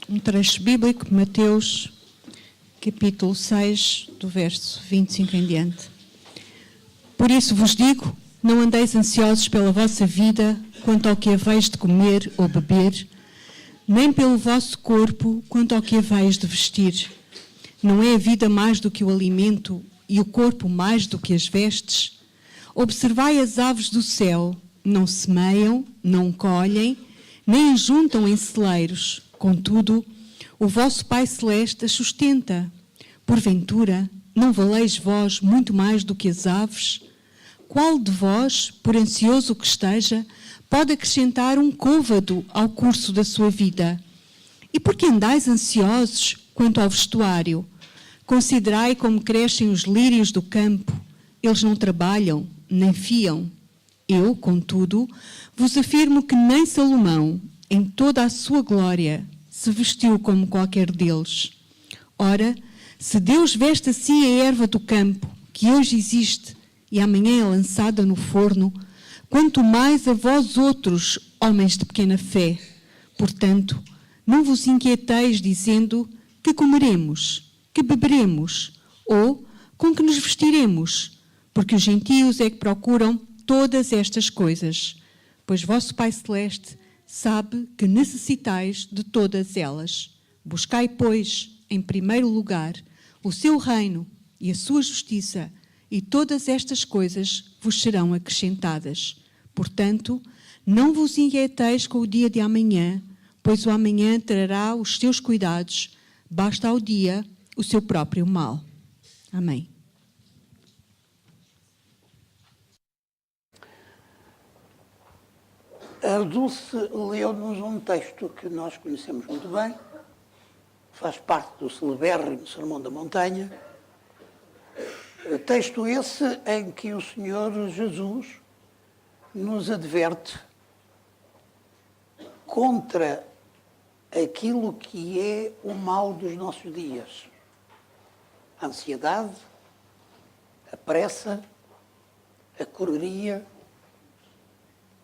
um trecho bíblico, Mateus, capítulo 6, do verso 25 em diante. Por isso vos digo, não andeis ansiosos pela vossa vida, quanto ao que haveis de comer ou beber, nem pelo vosso corpo, quanto ao que haveis de vestir. Não é a vida mais do que o alimento e o corpo mais do que as vestes? Observai as aves do céu, não semeiam, não colhem, nem ajuntam em celeiros. Contudo, o vosso Pai Celeste as sustenta. Porventura, não valeis vós muito mais do que as aves? Qual de vós, por ansioso que esteja, pode acrescentar um côvado ao curso da sua vida? E por que andais ansiosos quanto ao vestuário? Considerai como crescem os lírios do campo. Eles não trabalham, nem fiam. Eu, contudo, vos afirmo que nem Salomão, em toda a sua glória, se vestiu como qualquer deles. Ora, se Deus veste assim a erva do campo, que hoje existe e amanhã é lançada no forno, quanto mais a vós outros, homens de pequena fé. Portanto, não vos inquieteis dizendo que comeremos, que beberemos, ou com que nos vestiremos, porque os gentios é que procuram todas estas coisas, pois vosso Pai Celeste sabe que necessitais de todas elas. Buscai, pois, em primeiro lugar, o seu reino e a sua justiça, e todas estas coisas vos serão acrescentadas. Portanto, não vos inquieteis com o dia de amanhã, pois o amanhã trará os seus cuidados, basta ao dia o seu próprio mal. Amém. A Dulce leu-nos um texto que nós conhecemos muito bem, faz parte do celebérrimo Sermão da Montanha, texto esse em que o Senhor Jesus nos adverte contra aquilo que é o mal dos nossos dias. A ansiedade, a pressa, a correria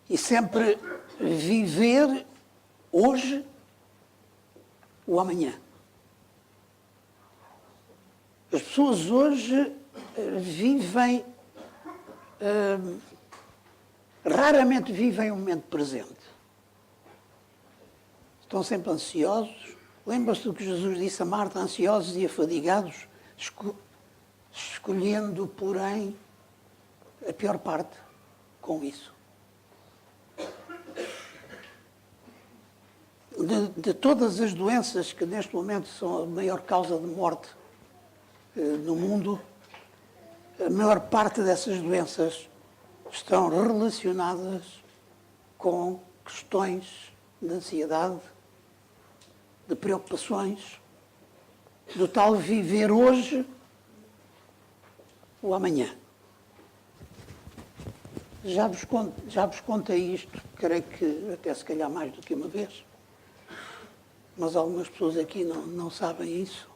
e sempre viver hoje o amanhã. As pessoas hoje vivem, raramente vivem o momento presente. Estão sempre ansiosos. Lembra-se do que Jesus disse a Marta, ansiosos e afadigados, escolhendo, porém, a pior parte com isso. De todas as doenças que neste momento são a maior causa de morte no mundo, a maior parte dessas doenças estão relacionadas com questões de ansiedade, de preocupações, do tal viver hoje o amanhã. Já vos contei isto, creio que até se calhar mais do que uma vez, mas algumas pessoas aqui não sabem isso.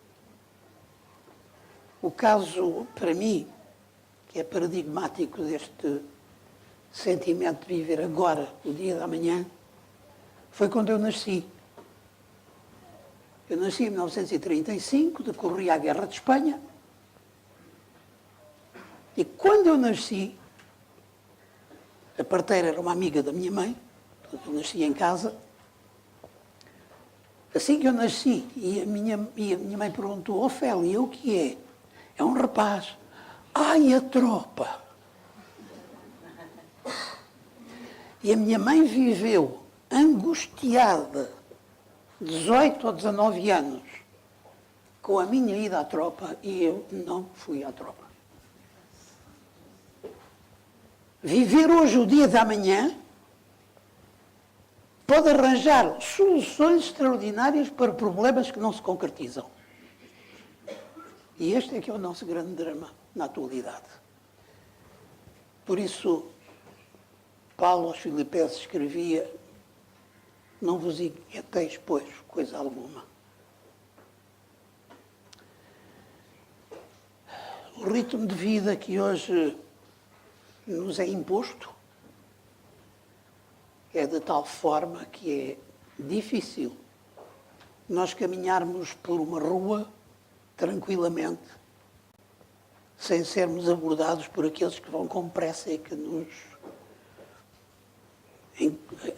O caso, para mim, que é paradigmático deste sentimento de viver agora, o dia da manhã, foi quando eu nasci. Eu nasci em 1935, decorria a Guerra de Espanha, e quando eu nasci, a parteira era uma amiga da minha mãe, eu nasci em casa. Assim que eu nasci, e a minha mãe perguntou: Ofélia, o que é? É um rapaz. Ai, a tropa! E a minha mãe viveu angustiada 18 ou 19 anos com a minha ida à tropa e eu não fui à tropa. Viver hoje o dia da manhã pode arranjar soluções extraordinárias para problemas que não se concretizam. E este é que é o nosso grande drama na atualidade. Por isso, Paulo aos Filipenses escrevia: não vos inquieteis, pois, coisa alguma. O ritmo de vida que hoje nos é imposto é de tal forma que é difícil nós caminharmos por uma rua tranquilamente, sem sermos abordados por aqueles que vão com pressa e que nos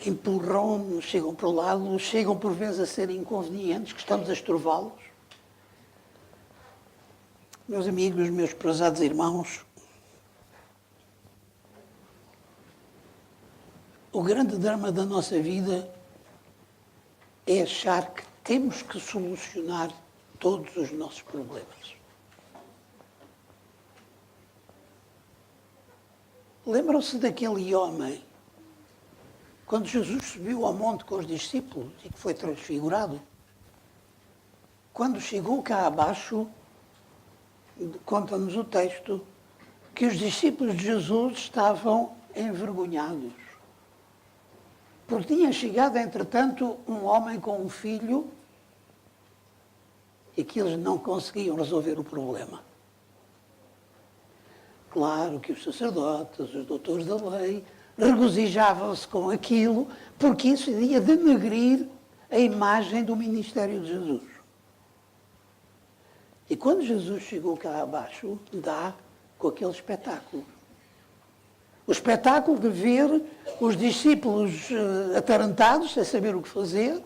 empurram, nos chegam para o lado, chegam por vezes a ser inconvenientes, que estamos a estorvá-los. Meus amigos, meus prezados irmãos, o grande drama da nossa vida é achar que temos que solucionar todos os nossos problemas. Lembram-se daquele homem, quando Jesus subiu ao monte com os discípulos e que foi transfigurado? Quando chegou cá abaixo, conta-nos o texto, que os discípulos de Jesus estavam envergonhados. Porque tinha chegado, entretanto, um homem com um filho e que eles não conseguiam resolver o problema. Claro que os sacerdotes, os doutores da lei, regozijavam-se com aquilo, porque isso ia denegrir a imagem do ministério de Jesus. E quando Jesus chegou cá abaixo, dá com aquele espetáculo. O espetáculo de ver os discípulos atarantados, sem saber o que fazer,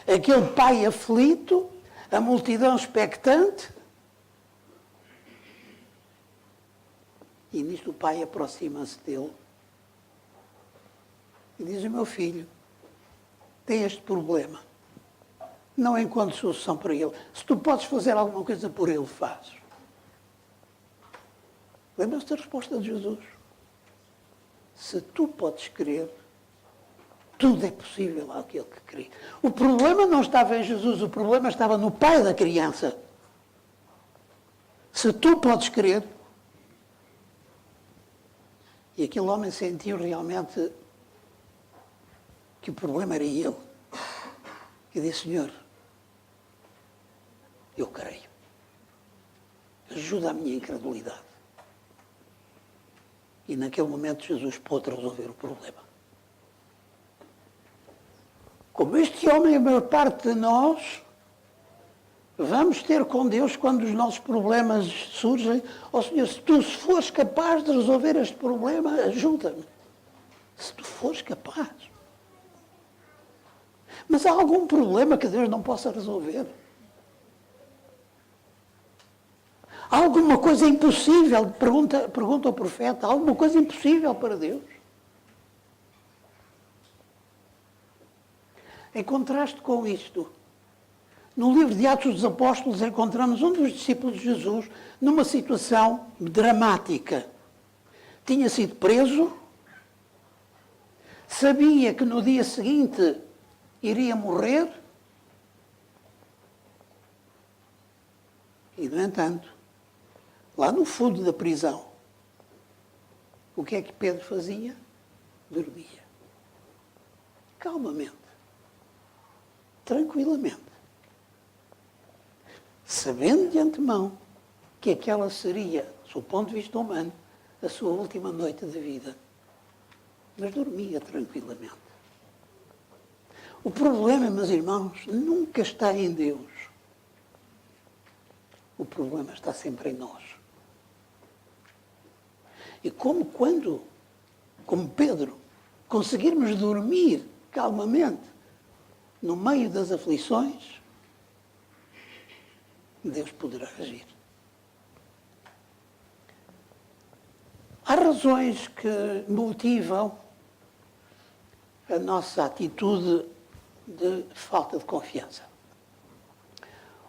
aquele pai aflito, a multidão expectante. E nisto o pai aproxima-se dele e diz: o meu filho tem este problema. Não encontro solução para ele. Se tu podes fazer alguma coisa por ele, faz. Lembra-se da resposta de Jesus? Se tu podes crer, tudo é possível àquele que crê. O problema não estava em Jesus, o problema estava no pai da criança. Se tu podes crer. E aquele homem sentiu realmente que o problema era ele. E disse: Senhor, eu creio. Ajuda a minha incredulidade. E naquele momento Jesus pôde resolver o problema. Como este homem, a maior parte de nós, vamos ter com Deus quando os nossos problemas surgem: ó Senhor, se tu fores capaz de resolver este problema, ajuda-me. Se tu fores capaz. Mas há algum problema que Deus não possa resolver? Há alguma coisa impossível? Pergunta ao profeta. Há alguma coisa impossível para Deus? Em contraste com isto, no livro de Atos dos Apóstolos encontramos um dos discípulos de Jesus numa situação dramática. Tinha sido preso, sabia que no dia seguinte iria morrer e, no entanto, lá no fundo da prisão, o que é que Pedro fazia? Dormia. Calmamente. Tranquilamente. Sabendo de antemão que aquela seria, do ponto de vista humano, a sua última noite de vida. Mas dormia tranquilamente. O problema, meus irmãos, nunca está em Deus. O problema está sempre em nós. E como Pedro, conseguirmos dormir calmamente no meio das aflições, Deus poderá agir. Há razões que motivam a nossa atitude de falta de confiança.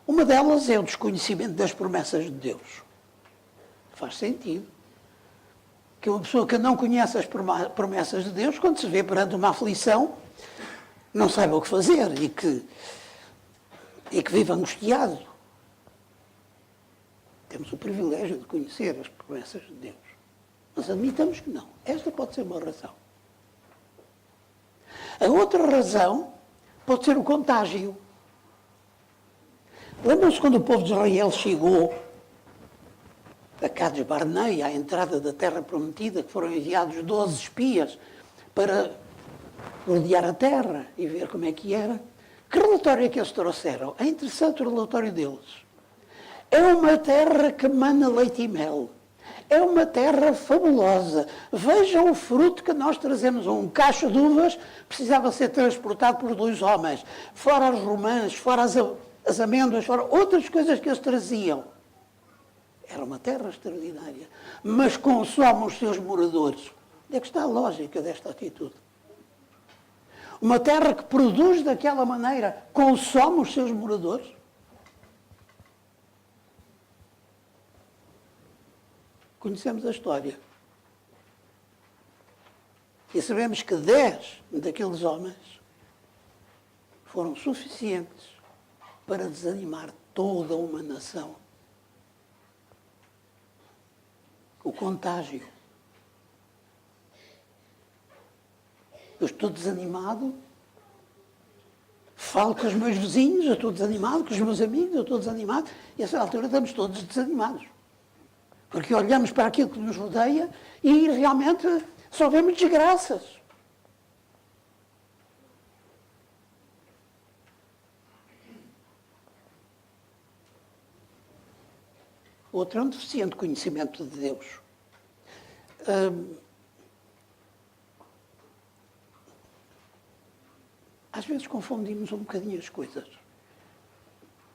Uma delas é o desconhecimento das promessas de Deus. Faz sentido que uma pessoa que não conhece as promessas de Deus, quando se vê perante uma aflição, não saiba o que fazer e que vive angustiado. Temos o privilégio de conhecer as promessas de Deus. Mas admitamos que não. Esta pode ser uma razão. A outra razão pode ser o contágio. Lembram-se quando o povo de Israel chegou a Cades Barneia, à entrada da terra prometida, que foram enviados 12 espias para rodear a terra e ver como é que era, Que relatório é que eles trouxeram? É interessante o relatório deles. É uma terra que mana leite e mel. É uma terra fabulosa. Vejam o fruto que nós trazemos. Um cacho de uvas precisava ser transportado por 2 homens. Fora as romãs, fora as amêndoas, fora outras coisas que eles traziam. Era uma terra extraordinária. Mas consome os seus moradores. Onde é que está a lógica desta atitude? Uma terra que produz daquela maneira, consome os seus moradores? Conhecemos a história. E sabemos que 10 daqueles homens foram suficientes para desanimar toda uma nação. O contágio. Eu estou desanimado, falo com os meus vizinhos, eu estou desanimado, com os meus amigos, eu estou desanimado, e a essa altura estamos todos desanimados. Porque olhamos para aquilo que nos rodeia e realmente só vemos desgraças. Outro é um deficiente conhecimento de Deus. Às vezes confundimos um bocadinho as coisas.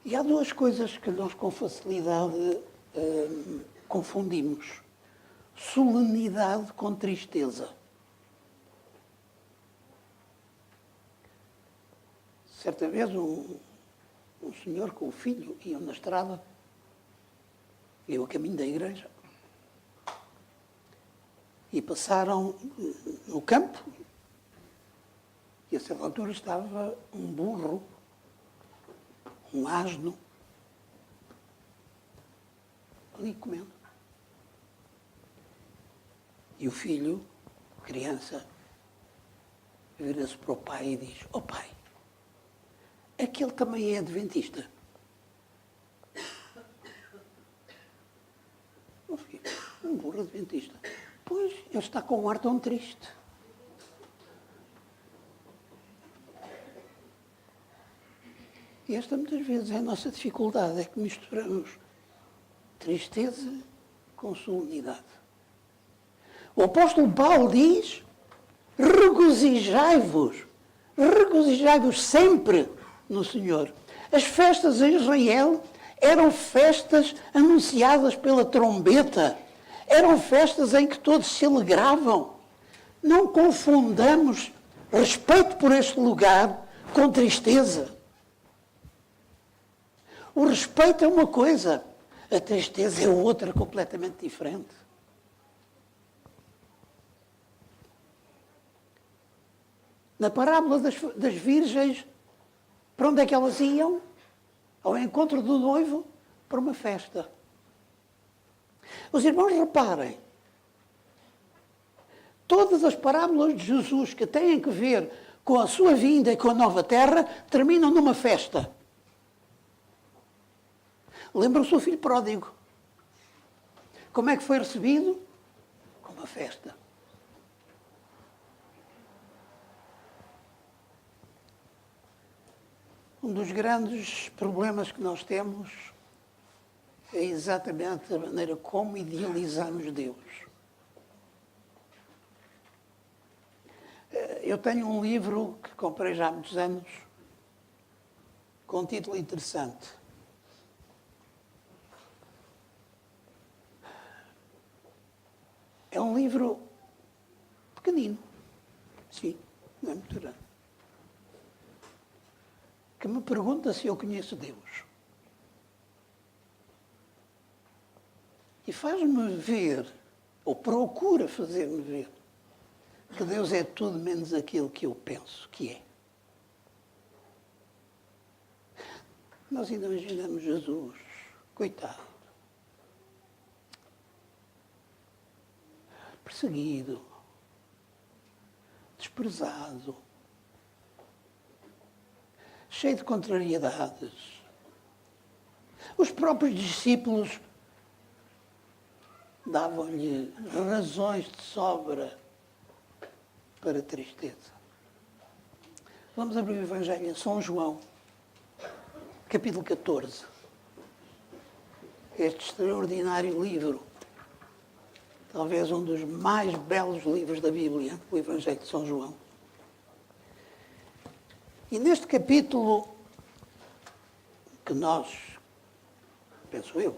E há 2 coisas que nós com facilidade confundimos. Solenidade com tristeza. Certa vez um senhor com o filho iam na estrada, eu a caminho da igreja, e passaram no campo, e a certa altura estava um burro, um asno, ali comendo. E o filho, criança, vira-se para o pai e diz: "Ó pai, aquele também é adventista." "Oh filho, um burro adventista." "Pois, ele está com um ar tão triste." E esta muitas vezes é a nossa dificuldade, é que misturamos tristeza com solenidade. O apóstolo Paulo diz: regozijai-vos sempre no Senhor. As festas em Israel eram festas anunciadas pela trombeta, eram festas em que todos se alegravam. Não confundamos respeito por este lugar com tristeza. O respeito é uma coisa, a tristeza é outra completamente diferente. Na parábola das virgens, para onde é que elas iam? Ao encontro do noivo, para uma festa. Os irmãos reparem, todas as parábolas de Jesus que têm que ver com a sua vinda e com a nova terra, terminam numa festa. Lembram-se do filho pródigo. Como é que foi recebido? Com uma festa. Um dos grandes problemas que nós temos é exatamente a maneira como idealizamos Deus. Eu tenho um livro que comprei já há muitos anos, com um título interessante. É um livro pequenino, sim, não é muito grande, que me pergunta se eu conheço Deus. E faz-me ver, ou procura fazer-me ver, que Deus é tudo menos aquilo que eu penso que é. Nós ainda imaginamos Jesus, coitado, perseguido, desprezado, cheio de contrariedades. Os próprios discípulos davam-lhe razões de sobra para tristeza. Vamos abrir o Evangelho em São João. capítulo 14. Este extraordinário livro, talvez um dos mais belos livros da Bíblia, o Evangelho de São João. E neste capítulo, que nós, penso eu,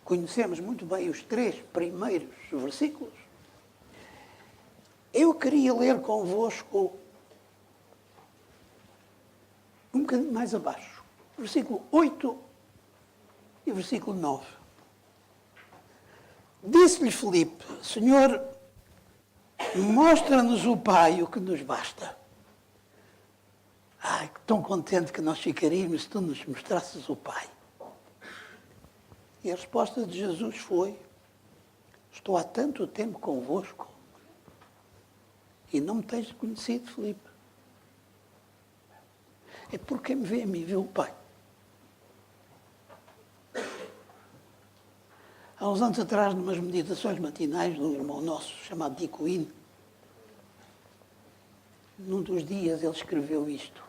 conhecemos muito bem os 3 primeiros versículos, eu queria ler convosco um bocadinho mais abaixo, versículo 8 e versículo 9. Disse-lhe Filipe: Senhor, mostra-nos o Pai, o que nos basta. Ai, que tão contente que nós ficaríamos se tu nos mostrasses o Pai. E a resposta de Jesus foi: estou há tanto tempo convosco e não me tens conhecido, Filipe. É porque me vê a mim, vê o Pai. Há uns anos atrás, numas meditações matinais de um irmão nosso, chamado Dico Hino, num dos dias ele escreveu isto: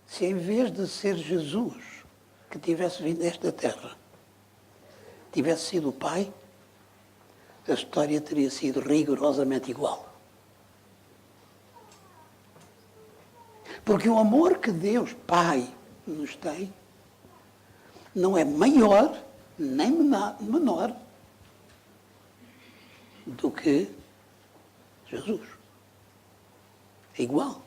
se em vez de ser Jesus que tivesse vindo a esta terra, tivesse sido o Pai, a história teria sido rigorosamente igual. Porque o amor que Deus Pai nos tem não é maior nem menor do que Jesus. É igual.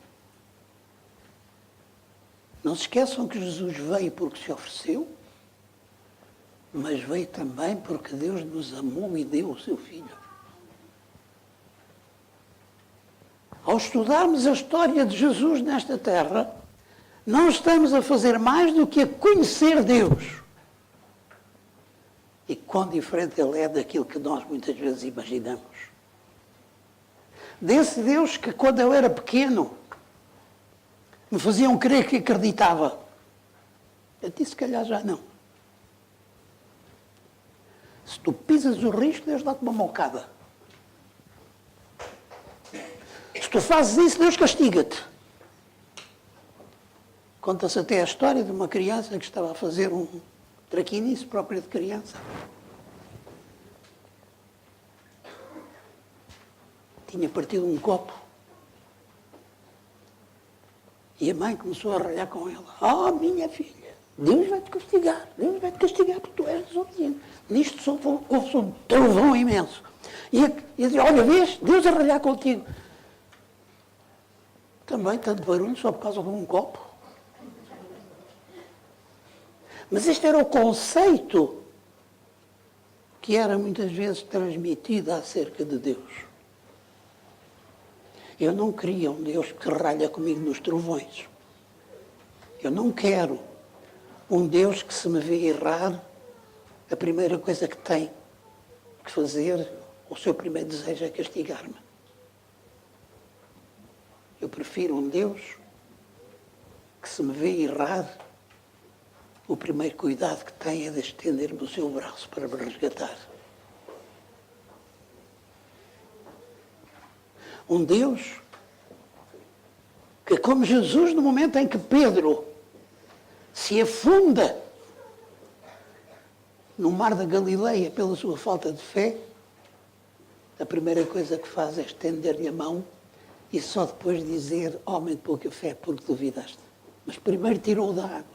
Não se esqueçam que Jesus veio porque se ofereceu, mas veio também porque Deus nos amou e deu o seu Filho. Ao estudarmos a história de Jesus nesta terra, não estamos a fazer mais do que a conhecer Deus. E quão diferente Ele é daquilo que nós muitas vezes imaginamos. Desse Deus que, quando eu era pequeno, me faziam crer que acreditava. Eu disse: se calhar já não. Se tu pisas o risco, Deus dá-te uma mocada. Se tu fazes isso, Deus castiga-te. Conta-se até a história de uma criança que estava a fazer um traquinice próprio de criança. Tinha partido um copo. E a mãe começou a ralhar com ela. Oh, minha filha, Deus vai-te castigar. Deus vai-te castigar porque tu és desobediente. Nisto houve um trovão imenso. E dizia: olha, vês, Deus a ralhar contigo. Também tanto barulho só por causa de um copo. Mas este era o conceito que era muitas vezes transmitido acerca de Deus. Eu não queria um Deus que ralha comigo nos trovões. Eu não quero um Deus que, se me vê errar, a primeira coisa que tem que fazer, o seu primeiro desejo, é castigar-me. Eu prefiro um Deus que, se me vê errar, o primeiro cuidado que tem é de estender-me o seu braço para me resgatar. Um Deus que, como Jesus, no momento em que Pedro se afunda no mar da Galileia pela sua falta de fé, a primeira coisa que faz é estender-lhe a mão e só depois dizer: homem de pouca fé, porque duvidaste. Mas primeiro tirou-o da água.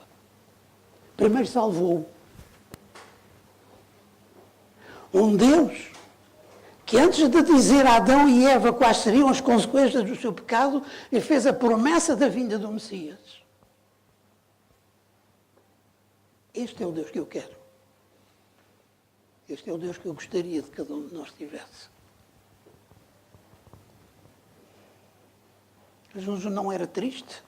Primeiro salvou-o. Um Deus que, antes de dizer a Adão e Eva quais seriam as consequências do seu pecado, lhe fez a promessa da vinda do Messias. Este é o Deus que eu quero. Este é o Deus que eu gostaria de cada um de nós tivesse. Jesus não era triste.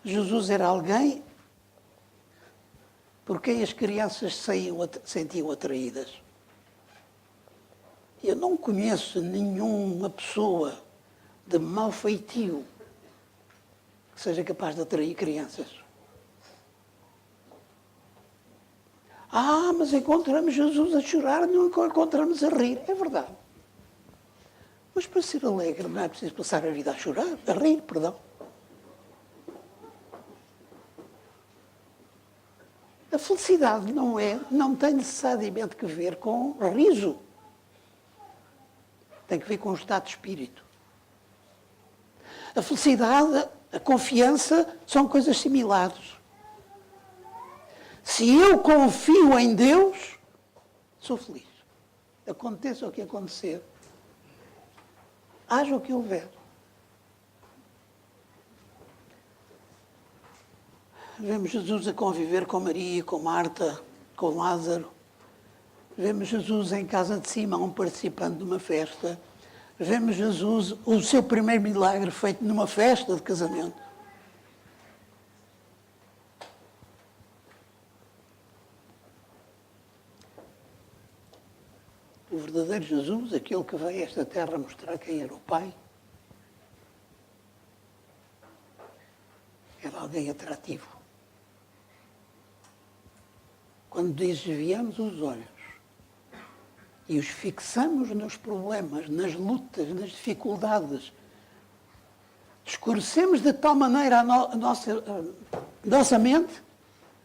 Jesus era alguém por quem as crianças sentiam atraídas. Eu não conheço nenhuma pessoa de mau feitio que seja capaz de atrair crianças. Ah, mas encontramos Jesus a chorar, não encontramos a rir. É verdade. Mas para ser alegre não é preciso passar a vida a chorar, a rir, perdão. A felicidade não tem necessariamente que ver com riso. Tem que ver com o estado de espírito. A felicidade, a confiança são coisas similares. Se eu confio em Deus, sou feliz. Aconteça o que acontecer. Haja o que houver. Vemos Jesus a conviver com Maria, com Marta, com Lázaro. Vemos Jesus em casa de Simão participando de uma festa. Vemos Jesus, o seu primeiro milagre feito numa festa de casamento. O verdadeiro Jesus, aquele que veio a esta terra mostrar quem era o Pai, era alguém atrativo. Quando desviamos os olhos e os fixamos nos problemas, nas lutas, nas dificuldades, escurecemos de tal maneira a nossa mente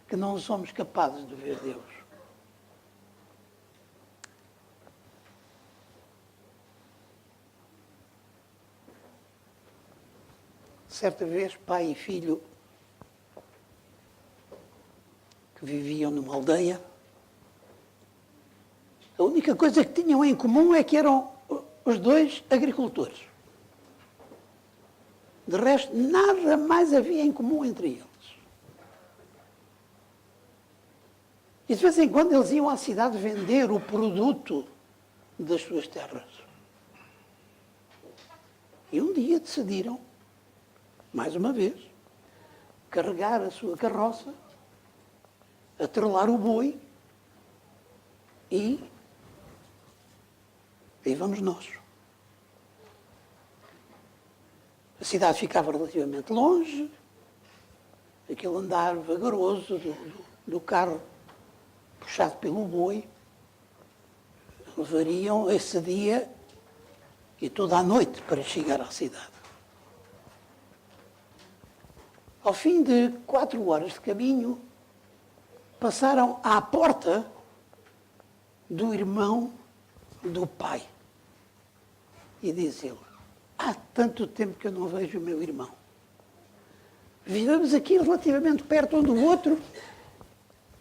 que não somos capazes de ver Deus. Certa vez, pai e filho que viviam numa aldeia, a única coisa que tinham em comum é que eram os dois agricultores. De resto, nada mais havia em comum entre eles. E de vez em quando eles iam à cidade vender o produto das suas terras. E um dia decidiram, mais uma vez, carregar a sua carroça, atrelar o boi e aí vamos nós. A cidade ficava relativamente longe, aquele andar vagaroso do carro puxado pelo boi, levariam esse dia e toda a noite para chegar à cidade. Ao fim de 4 horas de caminho, passaram à porta do irmão do pai. E diz ele, há tanto tempo que eu não vejo o meu irmão. Vivemos aqui relativamente perto um do outro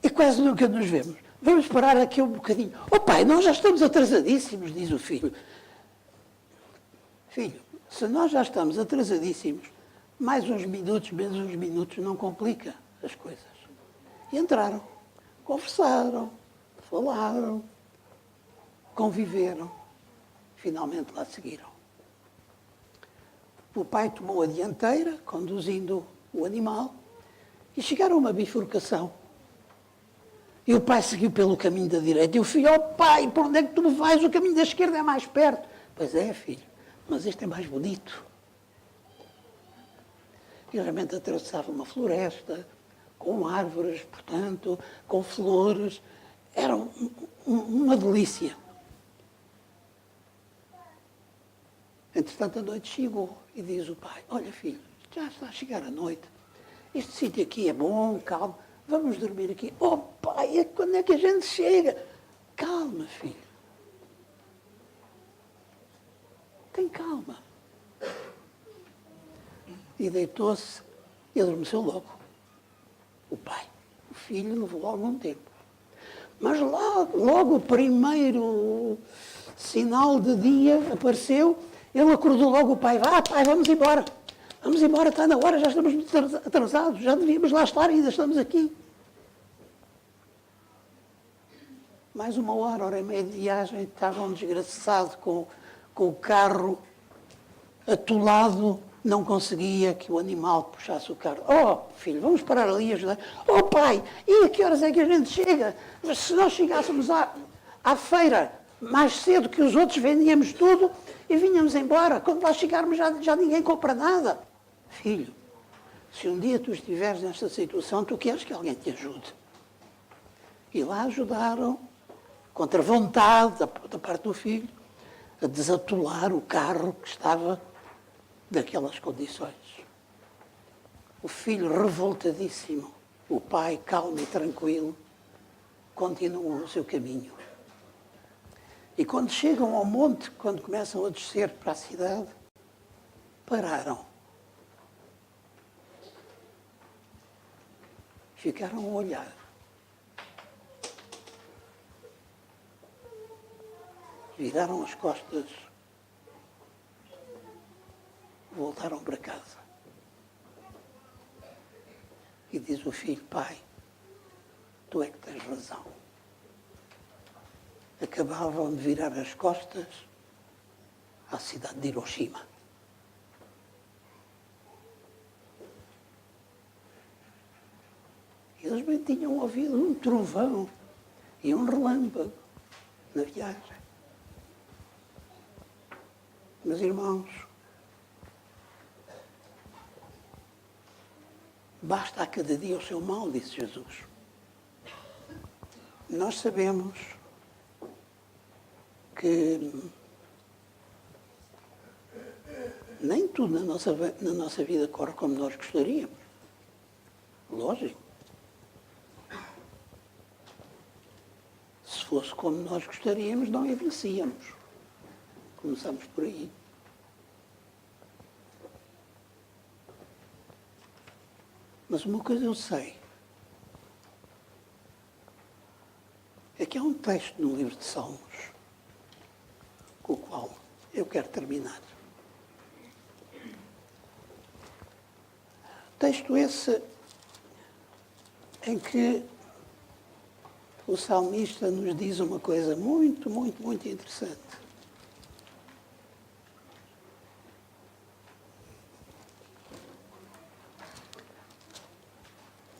e quase nunca nos vemos. Vamos parar aqui um bocadinho. Oh pai, nós já estamos atrasadíssimos, diz o filho. Filho, se nós já estamos atrasadíssimos, mais uns minutos, menos uns minutos, não complica as coisas. E entraram, conversaram, falaram, conviveram, finalmente lá seguiram. O pai tomou a dianteira, conduzindo o animal, e chegaram a uma bifurcação. E o pai seguiu pelo caminho da direita. E o filho, oh pai, por onde é que tu vais? O caminho da esquerda é mais perto. Pois é, filho, mas este é mais bonito. E realmente atravessava uma floresta, com árvores, portanto, com flores. Era uma delícia. Entretanto, a noite chegou e diz o pai, olha filho, já está a chegar a noite. Este sítio aqui é bom, calmo, vamos dormir aqui. Oh pai, quando é que a gente chega? Calma, filho. Tem calma. E deitou-se e adormeceu logo. O pai. O filho levou logo um tempo. Mas logo o primeiro sinal de dia apareceu, ele acordou logo o pai. Pai, vamos embora. Vamos embora, está na hora, já estamos muito atrasados, já devíamos lá estar, ainda estamos aqui. Mais 1 hora e meia de viagem, estava um desgraçado com o carro atolado, não conseguia que o animal puxasse o carro. Oh, filho, vamos parar ali e ajudar. Oh, pai, e a que horas é que a gente chega? Se nós chegássemos à feira mais cedo que os outros, vendíamos tudo e vinhamos embora. Quando lá chegarmos já ninguém compra nada. Filho, se um dia tu estiveres nesta situação, tu queres que alguém te ajude. E lá ajudaram, contra vontade da parte do filho, a desatolar o carro que estava daquelas condições. O filho revoltadíssimo o pai, calmo e tranquilo, continuam o seu caminho. E quando chegam ao monte, quando começam a descer para a cidade, pararam. Ficaram a olhar. Viraram as costas, voltaram para casa. E diz o filho: pai, tu é que tens razão. Acabavam de virar as costas à cidade de Hiroshima. Eles bem tinham ouvido um trovão e um relâmpago na viagem. Meus irmãos, basta a cada dia o seu mal, disse Jesus. Nós sabemos que nem tudo na nossa vida corre como nós gostaríamos. Lógico. Se fosse como nós gostaríamos, não envelhecíamos. Começamos por aí. Mas uma coisa eu sei. É que há um texto no livro de Salmos com o qual eu quero terminar. Texto esse em que o salmista nos diz uma coisa muito, muito, muito interessante.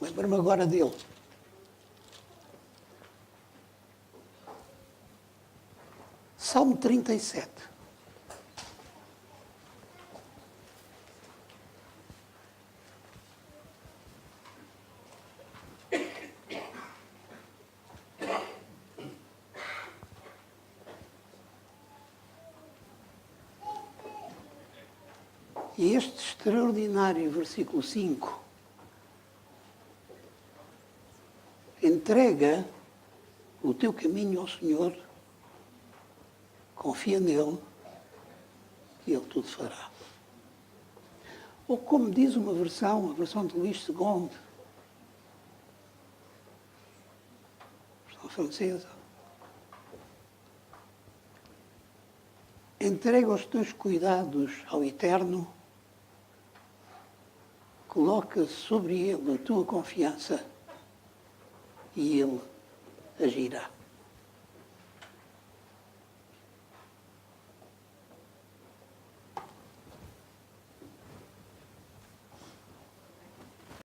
Lembro-me agora dele. Salmo 37. E este extraordinário versículo 5 entrega o teu caminho ao Senhor, confia nele e ele tudo fará. Ou como diz uma versão, a versão de Luís II, versão francesa, entrega os teus cuidados ao Eterno, coloca sobre ele a tua confiança e ele agirá.